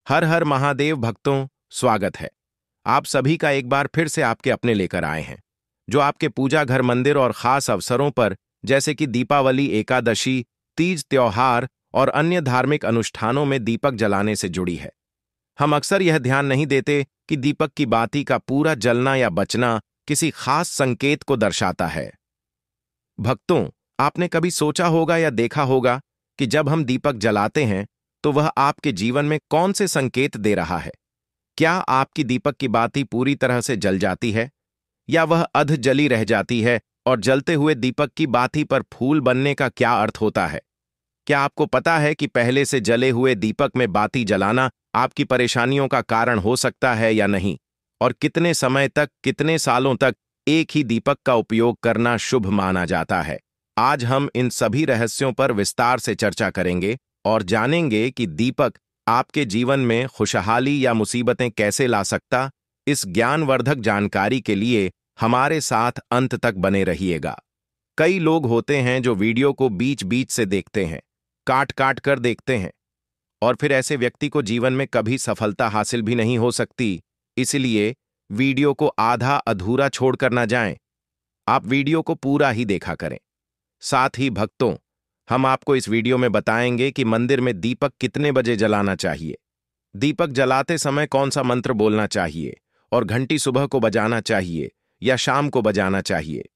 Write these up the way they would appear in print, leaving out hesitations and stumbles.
हर हर महादेव भक्तों, स्वागत है। आप सभी का एक बार फिर से आपके अपने लेकर आए हैं, जो आपके पूजा घर, मंदिर और खास अवसरों पर जैसे कि दीपावली, एकादशी, तीज त्योहार और अन्य धार्मिक अनुष्ठानों में दीपक जलाने से जुड़ी है। हम अक्सर यह ध्यान नहीं देते कि दीपक की बाती का पूरा जलना या बचना किसी खास संकेत को दर्शाता है। भक्तों, आपने कभी सोचा होगा या देखा होगा कि जब हम दीपक जलाते हैं तो वह आपके जीवन में कौन से संकेत दे रहा है? क्या आपकी दीपक की बाती पूरी तरह से जल जाती है, या वह अध जली रह जाती है? और जलते हुए दीपक की बाती पर फूल बनने का क्या अर्थ होता है? क्या आपको पता है कि पहले से जले हुए दीपक में बाती जलाना आपकी परेशानियों का कारण हो सकता है या नहीं? और कितने समय तक, कितने सालों तक एक ही दीपक का उपयोग करना शुभ माना जाता है? आज हम इन सभी रहस्यों पर विस्तार से चर्चा करेंगे और जानेंगे कि दीपक आपके जीवन में खुशहाली या मुसीबतें कैसे ला सकता। इस ज्ञानवर्धक जानकारी के लिए हमारे साथ अंत तक बने रहिएगा। कई लोग होते हैं जो वीडियो को बीच बीच से देखते हैं, काट काट कर देखते हैं, और फिर ऐसे व्यक्ति को जीवन में कभी सफलता हासिल भी नहीं हो सकती। इसलिए वीडियो को आधा अधूरा छोड़कर ना जाएं। आप वीडियो को पूरा ही देखा करें। साथ ही भक्तों, हम आपको इस वीडियो में बताएंगे कि मंदिर में दीपक कितने बजे जलाना चाहिए, दीपक जलाते समय कौन सा मंत्र बोलना चाहिए, और घंटी सुबह को बजाना चाहिए या शाम को बजाना चाहिए,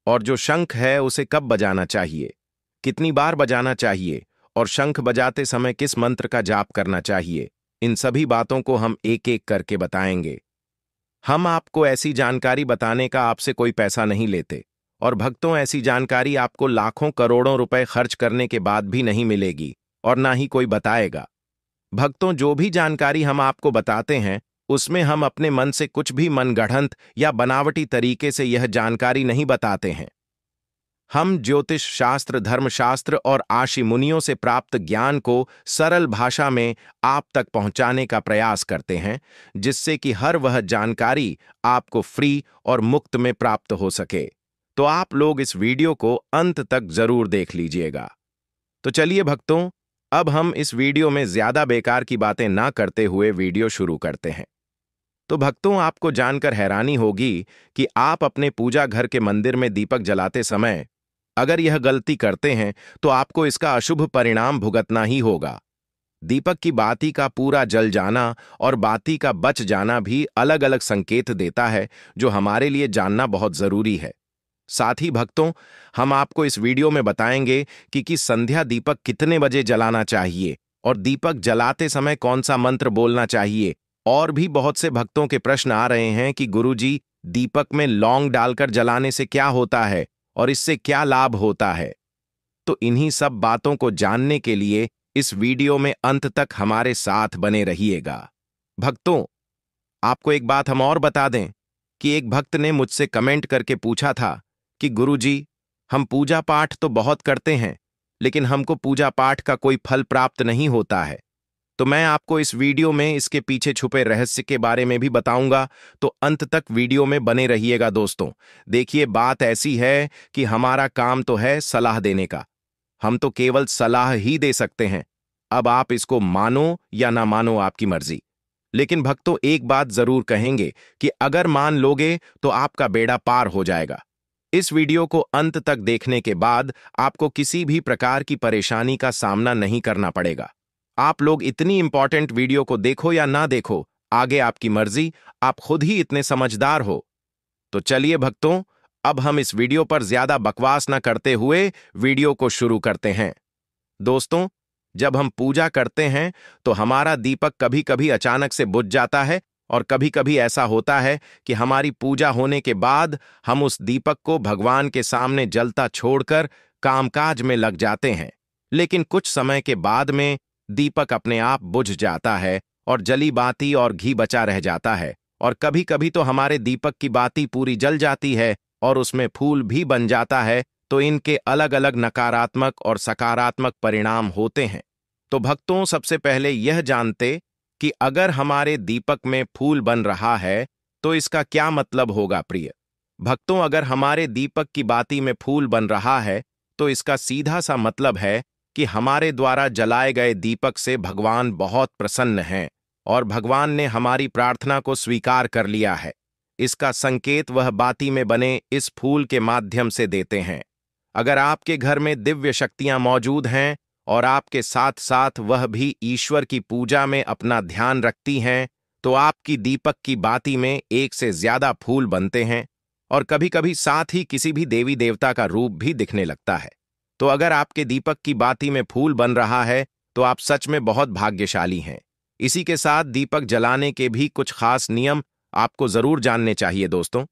और जो शंख है उसे कब बजाना चाहिए, कितनी बार बजाना चाहिए, और शंख बजाते समय किस मंत्र का जाप करना चाहिए। इन सभी बातों को हम एक एक करके बताएंगे। हम आपको ऐसी जानकारी बताने का आपसे कोई पैसा नहीं लेते, और भक्तों, ऐसी जानकारी आपको लाखों करोड़ों रुपए खर्च करने के बाद भी नहीं मिलेगी और ना ही कोई बताएगा। भक्तों, जो भी जानकारी हम आपको बताते हैं उसमें हम अपने मन से कुछ भी मनगढ़ंत या बनावटी तरीके से यह जानकारी नहीं बताते हैं। हम ज्योतिष शास्त्र, धर्मशास्त्र और आशी मुनियों से प्राप्त ज्ञान को सरल भाषा में आप तक पहुंचाने का प्रयास करते हैं, जिससे कि हर वह जानकारी आपको फ्री और मुफ्त में प्राप्त हो सके। तो आप लोग इस वीडियो को अंत तक जरूर देख लीजिएगा। तो चलिए भक्तों, अब हम इस वीडियो में ज्यादा बेकार की बातें ना करते हुए वीडियो शुरू करते हैं। तो भक्तों, आपको जानकर हैरानी होगी कि आप अपने पूजा घर के मंदिर में दीपक जलाते समय अगर यह गलती करते हैं तो आपको इसका अशुभ परिणाम भुगतना ही होगा। दीपक की बाती का पूरा जल जाना और बाती का बच जाना भी अलग अलग संकेत देता है, जो हमारे लिए जानना बहुत जरूरी है। साथ ही भक्तों, हम आपको इस वीडियो में बताएंगे कि संध्या दीपक कितने बजे जलाना चाहिए, और दीपक जलाते समय कौन सा मंत्र बोलना चाहिए। और भी बहुत से भक्तों के प्रश्न आ रहे हैं कि गुरुजी, दीपक में लौंग डालकर जलाने से क्या होता है और इससे क्या लाभ होता है। तो इन्हीं सब बातों को जानने के लिए इस वीडियो में अंत तक हमारे साथ बने रहिएगा। भक्तों, आपको एक बात हम और बता दें कि एक भक्त ने मुझसे कमेंट करके पूछा था कि गुरुजी, हम पूजा पाठ तो बहुत करते हैं, लेकिन हमको पूजा पाठ का कोई फल प्राप्त नहीं होता है। तो मैं आपको इस वीडियो में इसके पीछे छुपे रहस्य के बारे में भी बताऊंगा, तो अंत तक वीडियो में बने रहिएगा दोस्तों। देखिए, बात ऐसी है कि हमारा काम तो है सलाह देने का, हम तो केवल सलाह ही दे सकते हैं। अब आप इसको मानो या ना मानो, आपकी मर्जी। लेकिन भक्तों, एक बात जरूर कहेंगे कि अगर मान लोगे तो आपका बेड़ा पार हो जाएगा। इस वीडियो को अंत तक देखने के बाद आपको किसी भी प्रकार की परेशानी का सामना नहीं करना पड़ेगा। आप लोग इतनी इंपॉर्टेंट वीडियो को देखो या ना देखो, आगे आपकी मर्जी, आप खुद ही इतने समझदार हो। तो चलिए भक्तों, अब हम इस वीडियो पर ज्यादा बकवास ना करते हुए वीडियो को शुरू करते हैं। दोस्तों, जब हम पूजा करते हैं तो हमारा दीपक कभी कभी अचानक से बुझ जाता है, और कभी कभी ऐसा होता है कि हमारी पूजा होने के बाद हम उस दीपक को भगवान के सामने जलता छोड़कर कामकाज में लग जाते हैं। लेकिन कुछ समय के बाद में दीपक अपने आप बुझ जाता है और जली बाती और घी बचा रह जाता है, और कभी कभी तो हमारे दीपक की बाती पूरी जल जाती है और उसमें फूल भी बन जाता है। तो इनके अलग अलग नकारात्मक और सकारात्मक परिणाम होते हैं। तो भक्तों, सबसे पहले यह जानते कि अगर हमारे दीपक में फूल बन रहा है तो इसका क्या मतलब होगा। प्रिय भक्तों, अगर हमारे दीपक की बाती में फूल बन रहा है तो इसका सीधा सा मतलब है कि हमारे द्वारा जलाए गए दीपक से भगवान बहुत प्रसन्न हैं और भगवान ने हमारी प्रार्थना को स्वीकार कर लिया है। इसका संकेत वह बाती में बने इस फूल के माध्यम से देते हैं। अगर आपके घर में दिव्य शक्तियां मौजूद हैं और आपके साथ साथ वह भी ईश्वर की पूजा में अपना ध्यान रखती हैं, तो आपकी दीपक की बाती में एक से ज्यादा फूल बनते हैं और कभी कभी साथ ही किसी भी देवी देवता का रूप भी दिखने लगता है। तो अगर आपके दीपक की बाती में फूल बन रहा है तो आप सच में बहुत भाग्यशाली हैं। इसी के साथ दीपक जलाने के भी कुछ खास नियम आपको जरूर जानने चाहिए दोस्तों।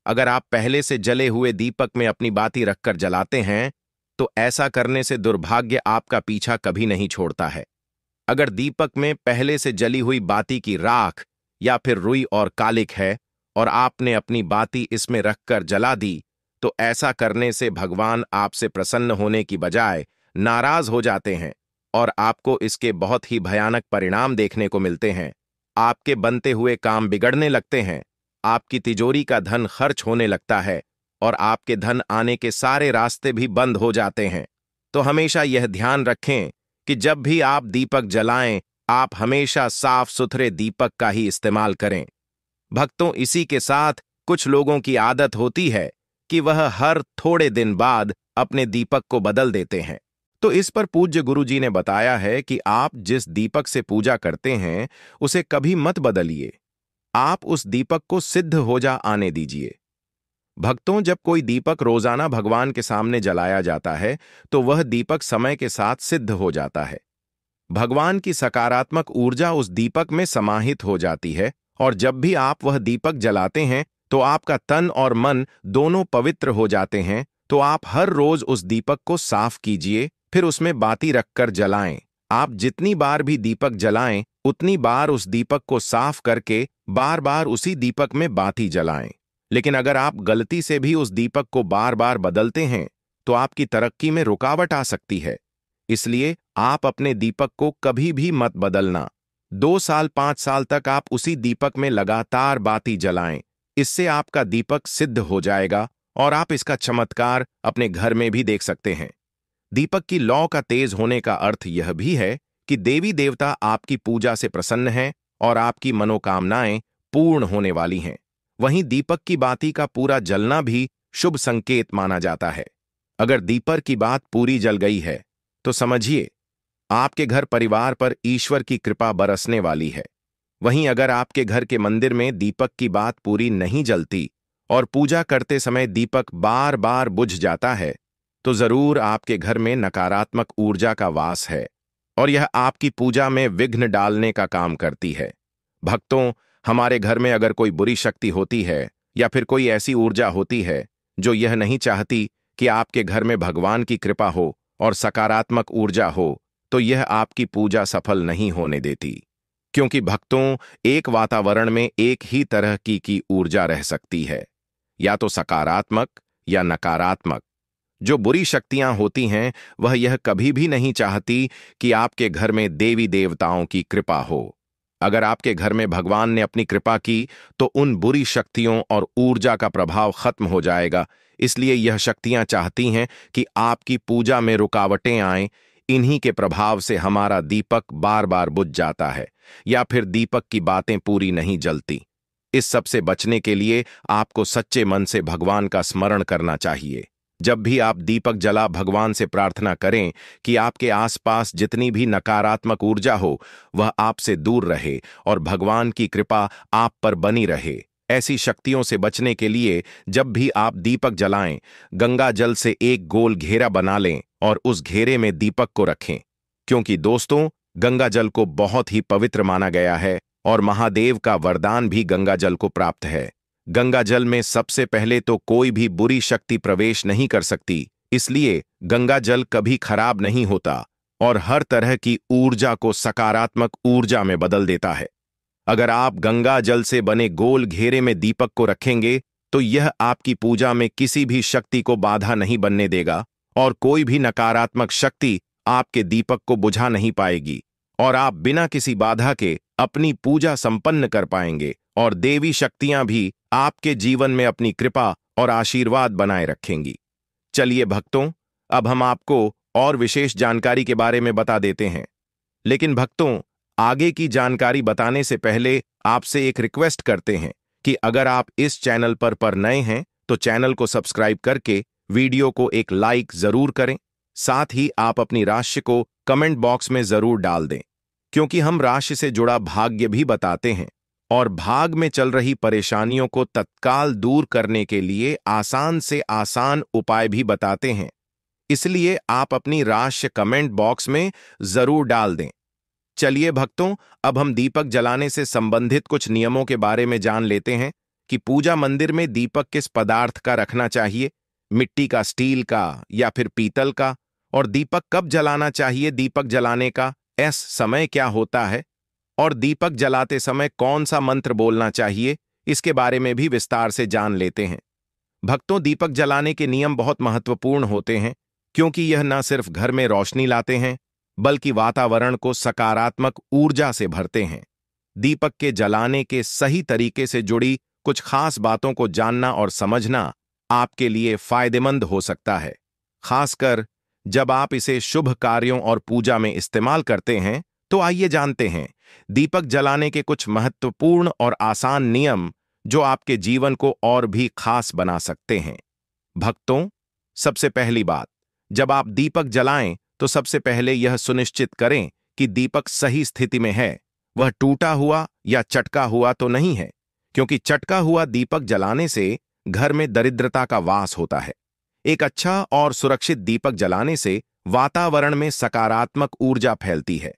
अगर आप पहले से जले हुए दीपक में अपनी बाती रखकर जलाते हैं तो ऐसा करने से दुर्भाग्य आपका पीछा कभी नहीं छोड़ता है। अगर दीपक में पहले से जली हुई बाती की राख या फिर रुई और कालिक है और आपने अपनी बाती इसमें रखकर जला दी, तो ऐसा करने से भगवान आपसे प्रसन्न होने की बजाय नाराज हो जाते हैं और आपको इसके बहुत ही भयानक परिणाम देखने को मिलते हैं। आपके बनते हुए काम बिगड़ने लगते हैं, आपकी तिजोरी का धन खर्च होने लगता है और आपके धन आने के सारे रास्ते भी बंद हो जाते हैं। तो हमेशा यह ध्यान रखें कि जब भी आप दीपक जलाएं, आप हमेशा साफ सुथरे दीपक का ही इस्तेमाल करें। भक्तों, इसी के साथ कुछ लोगों की आदत होती है कि वह हर थोड़े दिन बाद अपने दीपक को बदल देते हैं। तो इस पर पूज्य गुरुजी ने बताया है कि आप जिस दीपक से पूजा करते हैं उसे कभी मत बदलिए, आप उस दीपक को सिद्ध हो जा आने दीजिए। भक्तों, जब कोई दीपक रोजाना भगवान के सामने जलाया जाता है तो वह दीपक समय के साथ सिद्ध हो जाता है। भगवान की सकारात्मक ऊर्जा उस दीपक में समाहित हो जाती है और जब भी आप वह दीपक जलाते हैं तो आपका तन और मन दोनों पवित्र हो जाते हैं। तो आप हर रोज उस दीपक को साफ कीजिए, फिर उसमें बाती रखकर जलाएं। आप जितनी बार भी दीपक जलाएं उतनी बार उस दीपक को साफ करके बार बार उसी दीपक में बाती जलाएं। लेकिन अगर आप गलती से भी उस दीपक को बार बार बदलते हैं तो आपकी तरक्की में रुकावट आ सकती है। इसलिए आप अपने दीपक को कभी भी मत बदलना। 2 साल 5 साल तक आप उसी दीपक में लगातार बाती जलाएं। इससे आपका दीपक सिद्ध हो जाएगा और आप इसका चमत्कार अपने घर में भी देख सकते हैं। दीपक की लौ का तेज होने का अर्थ यह भी है कि देवी देवता आपकी पूजा से प्रसन्न हैं और आपकी मनोकामनाएं पूर्ण होने वाली हैं। वहीं दीपक की बाती का पूरा जलना भी शुभ संकेत माना जाता है। अगर दीपक की बात पूरी जल गई है तो समझिए आपके घर परिवार पर ईश्वर की कृपा बरसने वाली है। वहीं अगर आपके घर के मंदिर में दीपक की बात पूरी नहीं जलती और पूजा करते समय दीपक बार बार बुझ जाता है तो जरूर आपके घर में नकारात्मक ऊर्जा का वास है और यह आपकी पूजा में विघ्न डालने का काम करती है। भक्तों, हमारे घर में अगर कोई बुरी शक्ति होती है या फिर कोई ऐसी ऊर्जा होती है जो यह नहीं चाहती कि आपके घर में भगवान की कृपा हो और सकारात्मक ऊर्जा हो, तो यह आपकी पूजा सफल नहीं होने देती। क्योंकि भक्तों, एक वातावरण में एक ही तरह की ऊर्जा रह सकती है, या तो सकारात्मक या नकारात्मक। जो बुरी शक्तियां होती हैं वह यह कभी भी नहीं चाहती कि आपके घर में देवी देवताओं की कृपा हो। अगर आपके घर में भगवान ने अपनी कृपा की तो उन बुरी शक्तियों और ऊर्जा का प्रभाव खत्म हो जाएगा। इसलिए यह शक्तियां चाहती हैं कि आपकी पूजा में रुकावटें आएं। इन्हीं के प्रभाव से हमारा दीपक बार बार बुझ जाता है या फिर दीपक की बातें पूरी नहीं जलती। इस सब से बचने के लिए आपको सच्चे मन से भगवान का स्मरण करना चाहिए। जब भी आप दीपक जला भगवान से प्रार्थना करें कि आपके आसपास जितनी भी नकारात्मक ऊर्जा हो वह आपसे दूर रहे और भगवान की कृपा आप पर बनी रहे। ऐसी शक्तियों से बचने के लिए जब भी आप दीपक जलाएं, गंगा जल से एक गोल घेरा बना लें और उस घेरे में दीपक को रखें। क्योंकि दोस्तों, गंगा जल को बहुत ही पवित्र माना गया है और महादेव का वरदान भी गंगा जल को प्राप्त है। गंगा जल में सबसे पहले तो कोई भी बुरी शक्ति प्रवेश नहीं कर सकती, इसलिए गंगा जल कभी खराब नहीं होता और हर तरह की ऊर्जा को सकारात्मक ऊर्जा में बदल देता है। अगर आप गंगा जल से बने गोल घेरे में दीपक को रखेंगे तो यह आपकी पूजा में किसी भी शक्ति को बाधा नहीं बनने देगा और कोई भी नकारात्मक शक्ति आपके दीपक को बुझा नहीं पाएगी और आप बिना किसी बाधा के अपनी पूजा संपन्न कर पाएंगे और देवी शक्तियां भी आपके जीवन में अपनी कृपा और आशीर्वाद बनाए रखेंगी। चलिए भक्तों, अब हम आपको और विशेष जानकारी के बारे में बता देते हैं। लेकिन भक्तों, आगे की जानकारी बताने से पहले आपसे एक रिक्वेस्ट करते हैं कि अगर आप इस चैनल पर नए हैं तो चैनल को सब्सक्राइब करके वीडियो को एक लाइक जरूर करें। साथ ही आप अपनी राशि को कमेंट बॉक्स में जरूर डाल दें, क्योंकि हम राशि से जुड़ा भाग्य भी बताते हैं और भाग में चल रही परेशानियों को तत्काल दूर करने के लिए आसान से आसान उपाय भी बताते हैं। इसलिए आप अपनी राशि कमेंट बॉक्स में जरूर डाल दें। चलिए भक्तों, अब हम दीपक जलाने से संबंधित कुछ नियमों के बारे में जान लेते हैं कि पूजा मंदिर में दीपक किस पदार्थ का रखना चाहिए, मिट्टी का, स्टील का या फिर पीतल का, और दीपक कब जलाना चाहिए, दीपक जलाने का समय क्या होता है, और दीपक जलाते समय कौन सा मंत्र बोलना चाहिए, इसके बारे में भी विस्तार से जान लेते हैं। भक्तों, दीपक जलाने के नियम बहुत महत्वपूर्ण होते हैं, क्योंकि यह न सिर्फ घर में रोशनी लाते हैं बल्कि वातावरण को सकारात्मक ऊर्जा से भरते हैं। दीपक के जलाने के सही तरीके से जुड़ी कुछ खास बातों को जानना और समझना आपके लिए फायदेमंद हो सकता है, खासकर जब आप इसे शुभ कार्यों और पूजा में इस्तेमाल करते हैं। तो आइए जानते हैं दीपक जलाने के कुछ महत्वपूर्ण और आसान नियम जो आपके जीवन को और भी खास बना सकते हैं। भक्तों, सबसे पहली बात, जब आप दीपक जलाएं तो सबसे पहले यह सुनिश्चित करें कि दीपक सही स्थिति में है, वह टूटा हुआ या चटका हुआ तो नहीं है, क्योंकि चटका हुआ दीपक जलाने से घर में दरिद्रता का वास होता है। एक अच्छा और सुरक्षित दीपक जलाने से वातावरण में सकारात्मक ऊर्जा फैलती है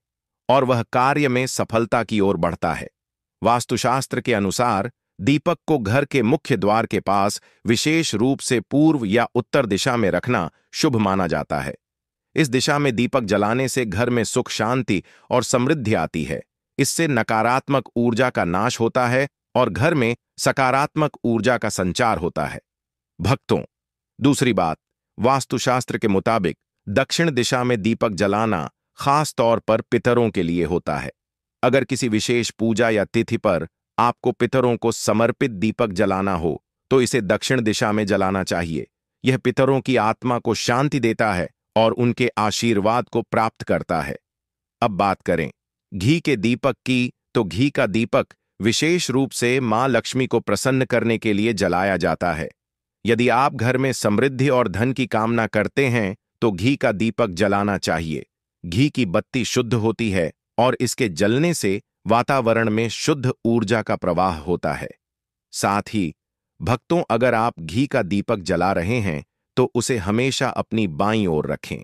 और वह कार्य में सफलता की ओर बढ़ता है। वास्तुशास्त्र के अनुसार दीपक को घर के मुख्य द्वार के पास विशेष रूप से पूर्व या उत्तर दिशा में रखना शुभ माना जाता है। इस दिशा में दीपक जलाने से घर में सुख, शांति और समृद्धि आती है। इससे नकारात्मक ऊर्जा का नाश होता है और घर में सकारात्मक ऊर्जा का संचार होता है। भक्तों, दूसरी बात, वास्तुशास्त्र के मुताबिक दक्षिण दिशा में दीपक जलाना खास तौर पर पितरों के लिए होता है। अगर किसी विशेष पूजा या तिथि पर आपको पितरों को समर्पित दीपक जलाना हो तो इसे दक्षिण दिशा में जलाना चाहिए। यह पितरों की आत्मा को शांति देता है और उनके आशीर्वाद को प्राप्त करता है। अब बात करें घी के दीपक की, तो घी का दीपक विशेष रूप से मां लक्ष्मी को प्रसन्न करने के लिए जलाया जाता है। यदि आप घर में समृद्धि और धन की कामना करते हैं तो घी का दीपक जलाना चाहिए। घी की बत्ती शुद्ध होती है और इसके जलने से वातावरण में शुद्ध ऊर्जा का प्रवाह होता है। साथ ही भक्तों, अगर आप घी का दीपक जला रहे हैं तो उसे हमेशा अपनी बाईं ओर रखें।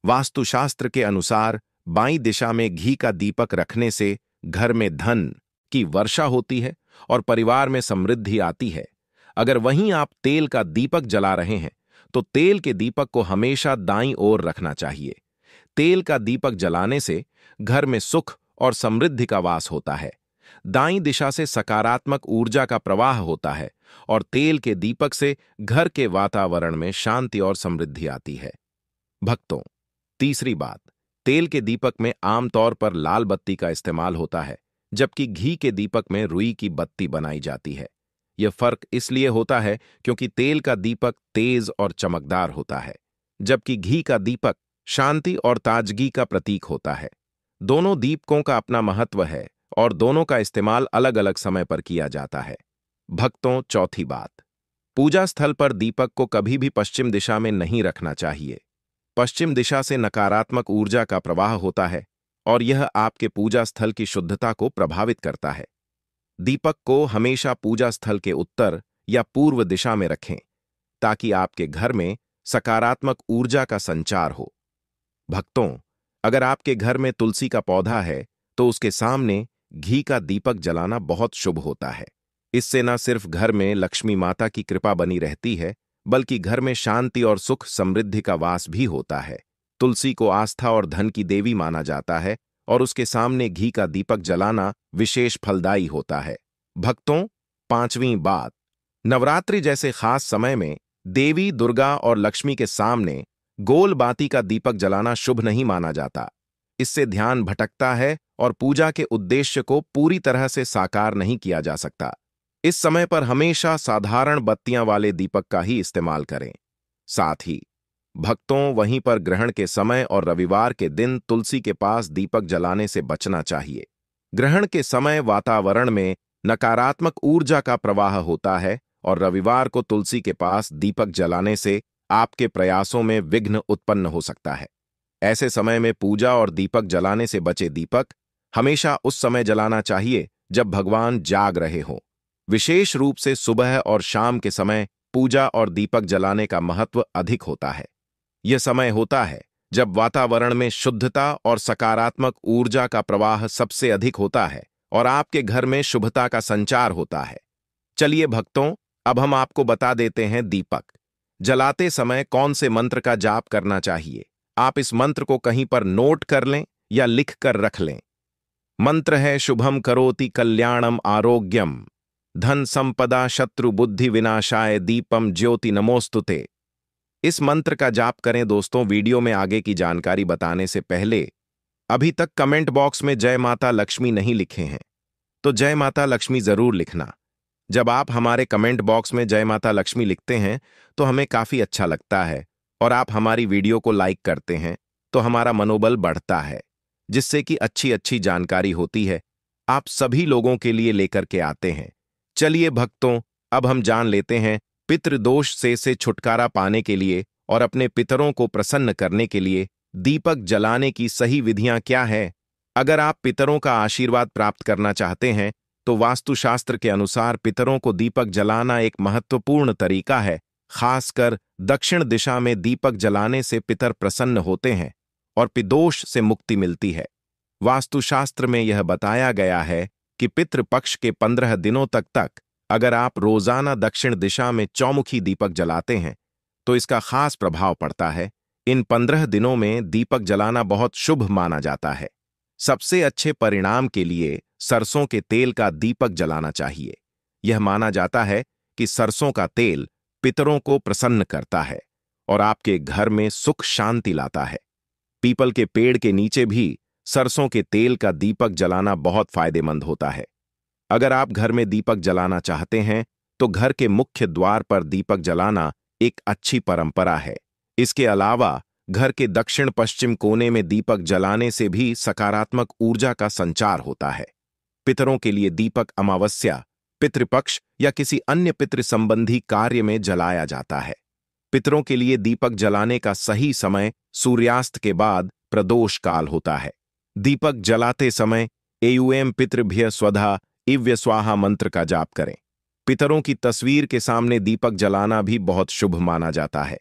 वास्तुशास्त्र के अनुसार बाईं दिशा में घी का दीपक रखने से घर में धन की वर्षा होती है और परिवार में समृद्धि आती है। अगर वहीं आप तेल का दीपक जला रहे हैं तो तेल के दीपक को हमेशा दाईं ओर रखना चाहिए। तेल का दीपक जलाने से घर में सुख और समृद्धि का वास होता है। दाईं दिशा से सकारात्मक ऊर्जा का प्रवाह होता है और तेल के दीपक से घर के वातावरण में शांति और समृद्धि आती है। भक्तों, तीसरी बात, तेल के दीपक में आमतौर पर लाल बत्ती का इस्तेमाल होता है, जबकि घी के दीपक में रुई की बत्ती बनाई जाती है। यह फर्क इसलिए होता है क्योंकि तेल का दीपक तेज और चमकदार होता है, जबकि घी का दीपक शांति और ताजगी का प्रतीक होता है। दोनों दीपकों का अपना महत्व है और दोनों का इस्तेमाल अलग अलग समय पर किया जाता है। भक्तों, चौथी बात, पूजा स्थल पर दीपक को कभी भी पश्चिम दिशा में नहीं रखना चाहिए। पश्चिम दिशा से नकारात्मक ऊर्जा का प्रवाह होता है और यह आपके पूजा स्थल की शुद्धता को प्रभावित करता है। दीपक को हमेशा पूजा स्थल के उत्तर या पूर्व दिशा में रखें ताकि आपके घर में सकारात्मक ऊर्जा का संचार हो। भक्तों, अगर आपके घर में तुलसी का पौधा है तो उसके सामने घी का दीपक जलाना बहुत शुभ होता है। इससे न सिर्फ घर में लक्ष्मी माता की कृपा बनी रहती है, बल्कि घर में शांति और सुख समृद्धि का वास भी होता है। तुलसी को आस्था और धन की देवी माना जाता है और उसके सामने घी का दीपक जलाना विशेष फलदायी होता है। भक्तों, पांचवीं बात, नवरात्रि जैसे खास समय में देवी दुर्गा और लक्ष्मी के सामने गोल बाती का दीपक जलाना शुभ नहीं माना जाता। इससे ध्यान भटकता है और पूजा के उद्देश्य को पूरी तरह से साकार नहीं किया जा सकता। इस समय पर हमेशा साधारण बत्तियां वाले दीपक का ही इस्तेमाल करें। साथ ही भक्तों, वहीं पर ग्रहण के समय और रविवार के दिन तुलसी के पास दीपक जलाने से बचना चाहिए। ग्रहण के समय वातावरण में नकारात्मक ऊर्जा का प्रवाह होता है और रविवार को तुलसी के पास दीपक जलाने से आपके प्रयासों में विघ्न उत्पन्न हो सकता है। ऐसे समय में पूजा और दीपक जलाने से बचे। दीपक हमेशा उस समय जलाना चाहिए जब भगवान जाग रहे हों। विशेष रूप से सुबह और शाम के समय पूजा और दीपक जलाने का महत्व अधिक होता है। यह समय होता है जब वातावरण में शुद्धता और सकारात्मक ऊर्जा का प्रवाह सबसे अधिक होता है और आपके घर में शुभता का संचार होता है। चलिए भक्तों, अब हम आपको बता देते हैं दीपक जलाते समय कौन से मंत्र का जाप करना चाहिए। आप इस मंत्र को कहीं पर नोट कर लें या लिख कर रख लें। मंत्र है शुभम करोति कल्याणम आरोग्यम धन संपदा शत्रु बुद्धि विनाशाय दीपम ज्योति नमोस्तुते। इस मंत्र का जाप करें। दोस्तों, वीडियो में आगे की जानकारी बताने से पहले अभी तक कमेंट बॉक्स में जय माता लक्ष्मी नहीं लिखे हैं तो जय माता लक्ष्मी जरूर लिखना। जब आप हमारे कमेंट बॉक्स में जय माता लक्ष्मी लिखते हैं तो हमें काफी अच्छा लगता है और आप हमारी वीडियो को लाइक करते हैं तो हमारा मनोबल बढ़ता है, जिससे कि अच्छी अच्छी जानकारी होती है आप सभी लोगों के लिए लेकर के आते हैं। चलिए भक्तों, अब हम जान लेते हैं पितृदोष से छुटकारा पाने के लिए और अपने पितरों को प्रसन्न करने के लिए दीपक जलाने की सही विधियां क्या है। अगर आप पितरों का आशीर्वाद प्राप्त करना चाहते हैं तो वास्तुशास्त्र के अनुसार पितरों को दीपक जलाना एक महत्वपूर्ण तरीका है। खासकर दक्षिण दिशा में दीपक जलाने से पितर प्रसन्न होते हैं और पिदोष से मुक्ति मिलती है। वास्तुशास्त्र में यह बताया गया है कि पितृपक्ष के 15 दिनों तक अगर आप रोजाना दक्षिण दिशा में चौमुखी दीपक जलाते हैं तो इसका खास प्रभाव पड़ता है। इन 15 दिनों में दीपक जलाना बहुत शुभ माना जाता है। सबसे अच्छे परिणाम के लिए सरसों के तेल का दीपक जलाना चाहिए। यह माना जाता है कि सरसों का तेल पितरों को प्रसन्न करता है और आपके घर में सुख शांति लाता है। पीपल के पेड़ के नीचे भी सरसों के तेल का दीपक जलाना बहुत फायदेमंद होता है। अगर आप घर में दीपक जलाना चाहते हैं तो घर के मुख्य द्वार पर दीपक जलाना एक अच्छी परंपरा है। इसके अलावा घर के दक्षिण पश्चिम कोने में दीपक जलाने से भी सकारात्मक ऊर्जा का संचार होता है। पितरों के लिए दीपक अमावस्या, पितृपक्ष या किसी अन्य पितृ संबंधी कार्य में जलाया जाता है। पितरों के लिए दीपक जलाने का सही समय सूर्यास्त के बाद प्रदोष काल होता है। दीपक जलाते समय एयूएम पितृभ्य स्वधा इव्य स्वाहा मंत्र का जाप करें। पितरों की तस्वीर के सामने दीपक जलाना भी बहुत शुभ माना जाता है।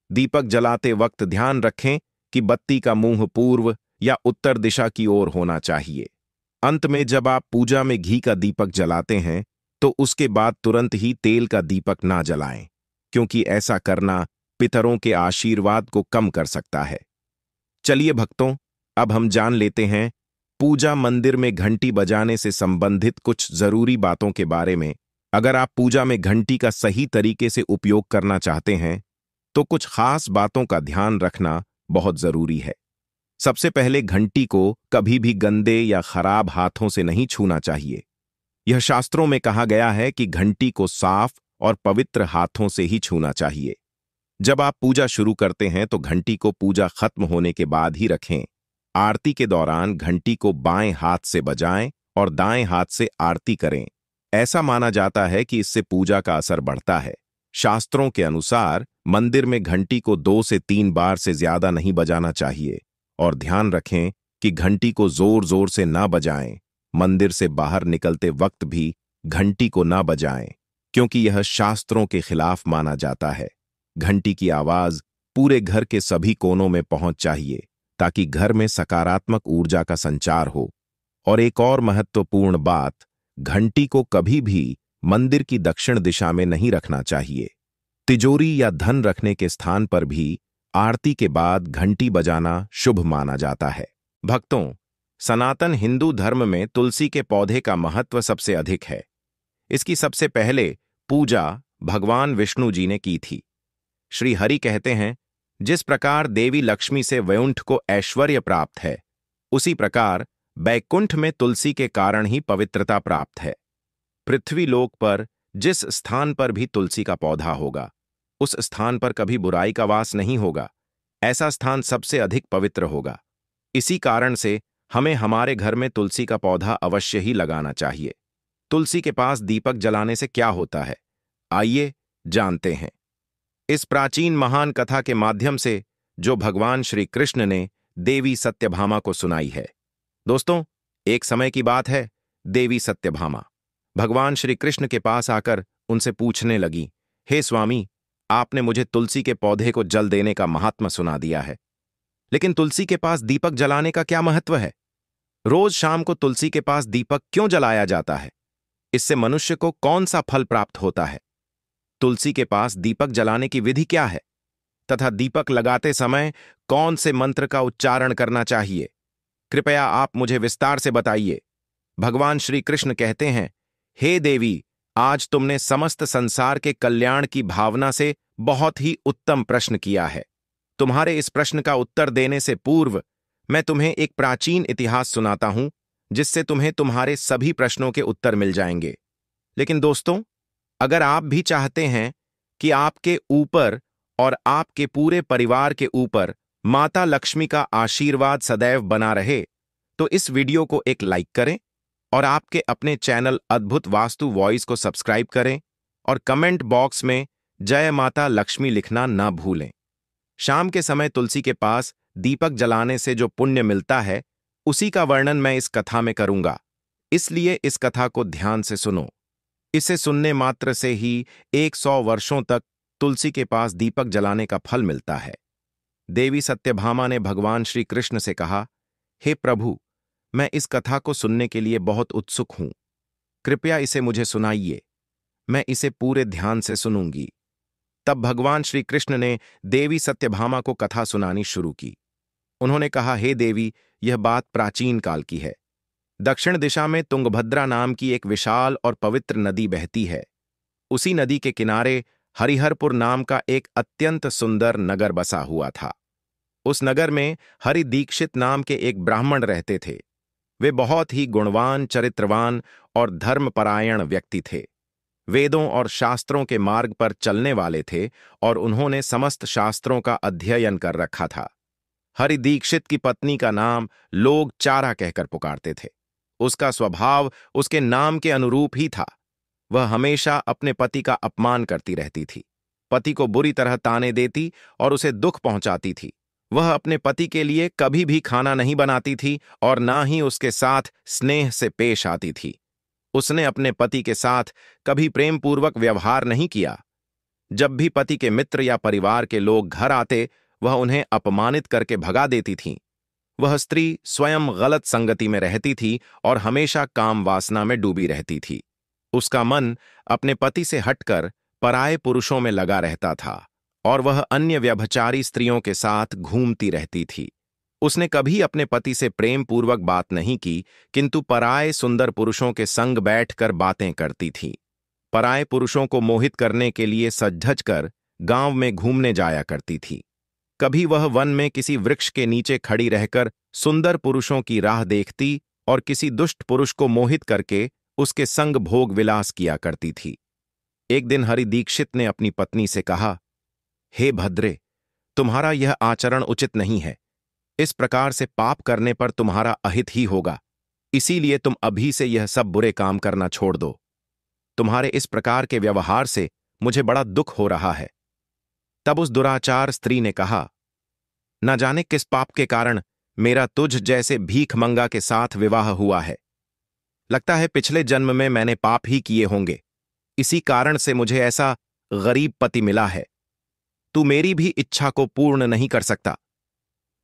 दीपक जलाते वक्त ध्यान रखें कि बत्ती का मुंह पूर्व या उत्तर दिशा की ओर होना चाहिए। अंत में जब आप पूजा में घी का दीपक जलाते हैं तो उसके बाद तुरंत ही तेल का दीपक ना जलाएं, क्योंकि ऐसा करना पितरों के आशीर्वाद को कम कर सकता है। चलिए भक्तों, अब हम जान लेते हैं पूजा मंदिर में घंटी बजाने से संबंधित कुछ जरूरी बातों के बारे में। अगर आप पूजा में घंटी का सही तरीके से उपयोग करना चाहते हैं तो कुछ खास बातों का ध्यान रखना बहुत जरूरी है। सबसे पहले, घंटी को कभी भी गंदे या खराब हाथों से नहीं छूना चाहिए। यह शास्त्रों में कहा गया है कि घंटी को साफ और पवित्र हाथों से ही छूना चाहिए। जब आप पूजा शुरू करते हैं तो घंटी को पूजा खत्म होने के बाद ही रखें। आरती के दौरान घंटी को बाएं हाथ से बजाएं और दाएं हाथ से आरती करें। ऐसा माना जाता है कि इससे पूजा का असर बढ़ता है। शास्त्रों के अनुसार मंदिर में घंटी को 2 से 3 बार से ज्यादा नहीं बजाना चाहिए और ध्यान रखें कि घंटी को जोर जोर से ना बजाएं। मंदिर से बाहर निकलते वक्त भी घंटी को ना बजाएं, क्योंकि यह शास्त्रों के खिलाफ माना जाता है। घंटी की आवाज पूरे घर के सभी कोनों में पहुंच चाहिए ताकि घर में सकारात्मक ऊर्जा का संचार हो। और एक और महत्वपूर्ण बात, घंटी को कभी भी मंदिर की दक्षिण दिशा में नहीं रखना चाहिए। तिजोरी या धन रखने के स्थान पर भी आरती के बाद घंटी बजाना शुभ माना जाता है। भक्तों, सनातन हिंदू धर्म में तुलसी के पौधे का महत्व सबसे अधिक है। इसकी सबसे पहले पूजा भगवान विष्णु जी ने की थी। श्री हरि कहते हैं, जिस प्रकार देवी लक्ष्मी से वैकुंठ को ऐश्वर्य प्राप्त है, उसी प्रकार बैकुंठ में तुलसी के कारण ही पवित्रता प्राप्त है। पृथ्वी लोक पर जिस स्थान पर भी तुलसी का पौधा होगा, उस स्थान पर कभी बुराई का वास नहीं होगा, ऐसा स्थान सबसे अधिक पवित्र होगा। इसी कारण से हमें हमारे घर में तुलसी का पौधा अवश्य ही लगाना चाहिए। तुलसी के पास दीपक जलाने से क्या होता है, आइए जानते हैं। इस प्राचीन महान कथा के माध्यम से जो भगवान श्री कृष्ण ने देवी सत्यभामा को सुनाई है। दोस्तों, एक समय की बात है, देवी सत्यभामा भगवान श्री कृष्ण के पास आकर उनसे पूछने लगी, हे स्वामी, आपने मुझे तुलसी के पौधे को जल देने का महात्मा सुना दिया है, लेकिन तुलसी के पास दीपक जलाने का क्या महत्व है? रोज शाम को तुलसी के पास दीपक क्यों जलाया जाता है? इससे मनुष्य को कौन सा फल प्राप्त होता है? तुलसी के पास दीपक जलाने की विधि क्या है तथा दीपक लगाते समय कौन से मंत्र का उच्चारण करना चाहिए? कृपया आप मुझे विस्तार से बताइए। भगवान श्री कृष्ण कहते हैं, हे देवी, आज तुमने समस्त संसार के कल्याण की भावना से बहुत ही उत्तम प्रश्न किया है। तुम्हारे इस प्रश्न का उत्तर देने से पूर्व मैं तुम्हें एक प्राचीन इतिहास सुनाता हूं, जिससे तुम्हें तुम्हारे सभी प्रश्नों के उत्तर मिल जाएंगे। लेकिन दोस्तों, अगर आप भी चाहते हैं कि आपके ऊपर और आपके पूरे परिवार के ऊपर माता लक्ष्मी का आशीर्वाद सदैव बना रहे, तो इस वीडियो को एक लाइक करें और आपके अपने चैनल अद्भुत वास्तु वॉइस को सब्सक्राइब करें और कमेंट बॉक्स में जय माता लक्ष्मी लिखना ना भूलें। शाम के समय तुलसी के पास दीपक जलाने से जो पुण्य मिलता है, उसी का वर्णन मैं इस कथा में करूंगा, इसलिए इस कथा को ध्यान से सुनो। इसे सुनने मात्र से ही 100 वर्षों तक तुलसी के पास दीपक जलाने का फल मिलता है। देवी सत्यभामा ने भगवान श्री कृष्ण से कहा, हे प्रभु, मैं इस कथा को सुनने के लिए बहुत उत्सुक हूं। कृपया इसे मुझे सुनाइए, मैं इसे पूरे ध्यान से सुनूंगी। तब भगवान श्री कृष्ण ने देवी सत्यभामा को कथा सुनानी शुरू की। उन्होंने कहा, हे देवी, यह बात प्राचीन काल की है। दक्षिण दिशा में तुंगभद्रा नाम की एक विशाल और पवित्र नदी बहती है। उसी नदी के किनारे हरिहरपुर नाम का एक अत्यंत सुंदर नगर बसा हुआ था। उस नगर में हरि दीक्षित नाम के एक ब्राह्मण रहते थे। वे बहुत ही गुणवान, चरित्रवान और धर्मपरायण व्यक्ति थे। वेदों और शास्त्रों के मार्ग पर चलने वाले थे और उन्होंने समस्त शास्त्रों का अध्ययन कर रखा था। हरि दीक्षित की पत्नी का नाम लोग चारा कहकर पुकारते थे। उसका स्वभाव उसके नाम के अनुरूप ही था। वह हमेशा अपने पति का अपमान करती रहती थी, पति को बुरी तरह ताने देती और उसे दुख पहुंचाती थी। वह अपने पति के लिए कभी भी खाना नहीं बनाती थी और ना ही उसके साथ स्नेह से पेश आती थी। उसने अपने पति के साथ कभी प्रेमपूर्वक व्यवहार नहीं किया। जब भी पति के मित्र या परिवार के लोग घर आते, वह उन्हें अपमानित करके भगा देती थी। वह स्त्री स्वयं गलत संगति में रहती थी और हमेशा काम वासना में डूबी रहती थी। उसका मन अपने पति से हटकर पराये पुरुषों में लगा रहता था और वह अन्य व्यभिचारी स्त्रियों के साथ घूमती रहती थी। उसने कभी अपने पति से प्रेम पूर्वक बात नहीं की, किंतु पराये सुंदर पुरुषों के संग बैठकर बातें करती थी। पराये पुरुषों को मोहित करने के लिए सज-धज कर गांव में घूमने जाया करती थी। कभी वह वन में किसी वृक्ष के नीचे खड़ी रहकर सुंदर पुरुषों की राह देखती और किसी दुष्ट पुरुष को मोहित करके उसके संग भोग विलास किया करती थी। एक दिन हरि दीक्षित ने अपनी पत्नी से कहा, हे भद्रे, तुम्हारा यह आचरण उचित नहीं है। इस प्रकार से पाप करने पर तुम्हारा अहित ही होगा। इसीलिए तुम अभी से यह सब बुरे काम करना छोड़ दो। तुम्हारे इस प्रकार के व्यवहार से मुझे बड़ा दुख हो रहा है। तब उस दुराचार स्त्री ने कहा, न जाने किस पाप के कारण मेरा तुझ जैसे भीख मंगा के साथ विवाह हुआ है। लगता है पिछले जन्म में मैंने पाप ही किए होंगे। इसी कारण से मुझे ऐसा गरीब पति मिला है। तू मेरी भी इच्छा को पूर्ण नहीं कर सकता।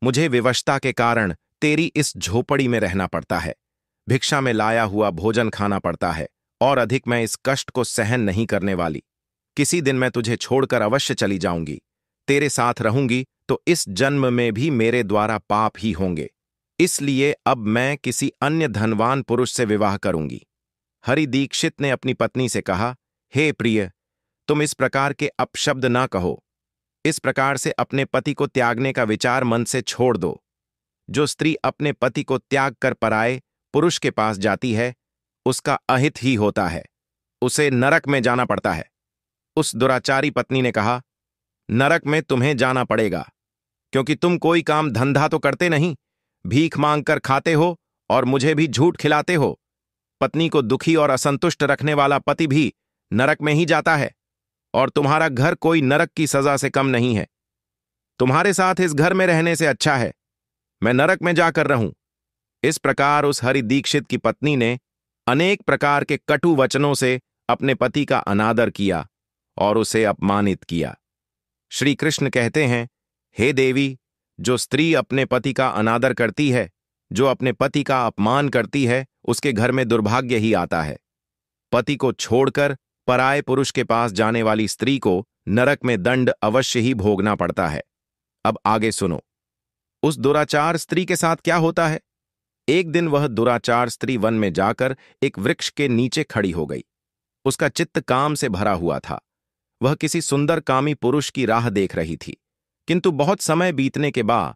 मुझे विवशता के कारण तेरी इस झोपड़ी में रहना पड़ता है, भिक्षा में लाया हुआ भोजन खाना पड़ता है और अधिक मैं इस कष्ट को सहन नहीं करने वाली। किसी दिन मैं तुझे छोड़कर अवश्य चली जाऊंगी। तेरे साथ रहूंगी तो इस जन्म में भी मेरे द्वारा पाप ही होंगे। इसलिए अब मैं किसी अन्य धनवान पुरुष से विवाह करूंगी। हरि दीक्षित ने अपनी पत्नी से कहा, हे प्रिय, तुम इस प्रकार के अपशब्द ना कहो। इस प्रकार से अपने पति को त्यागने का विचार मन से छोड़ दो। जो स्त्री अपने पति को त्याग कर पराये पुरुष के पास जाती है, उसका अहित ही होता है। उसे नरक में जाना पड़ता है। उस दुराचारी पत्नी ने कहा, नरक में तुम्हें जाना पड़ेगा। क्योंकि तुम कोई काम धंधा तो करते नहीं, भीख मांग कर खाते हो और मुझे भी झूठ खिलाते हो। पत्नी को दुखी और असंतुष्ट रखने वाला पति भी नरक में ही जाता है, और तुम्हारा घर कोई नरक की सजा से कम नहीं है। तुम्हारे साथ इस घर में रहने से अच्छा है मैं नरक में जाकर रहूं। इस प्रकार उस हरि दीक्षित की पत्नी ने अनेक प्रकार के कटु वचनों से अपने पति का अनादर किया और उसे अपमानित किया। श्री कृष्ण कहते हैं, हे देवी, जो स्त्री अपने पति का अनादर करती है, जो अपने पति का अपमान करती है, उसके घर में दुर्भाग्य ही आता है। पति को छोड़कर पराये पुरुष के पास जाने वाली स्त्री को नरक में दंड अवश्य ही भोगना पड़ता है। अब आगे सुनो, उस दुराचार स्त्री के साथ क्या होता है। एक दिन वह दुराचार स्त्री वन में जाकर एक वृक्ष के नीचे खड़ी हो गई। उसका चित्त काम से भरा हुआ था। वह किसी सुंदर कामी पुरुष की राह देख रही थी, किंतु बहुत समय बीतने के बाद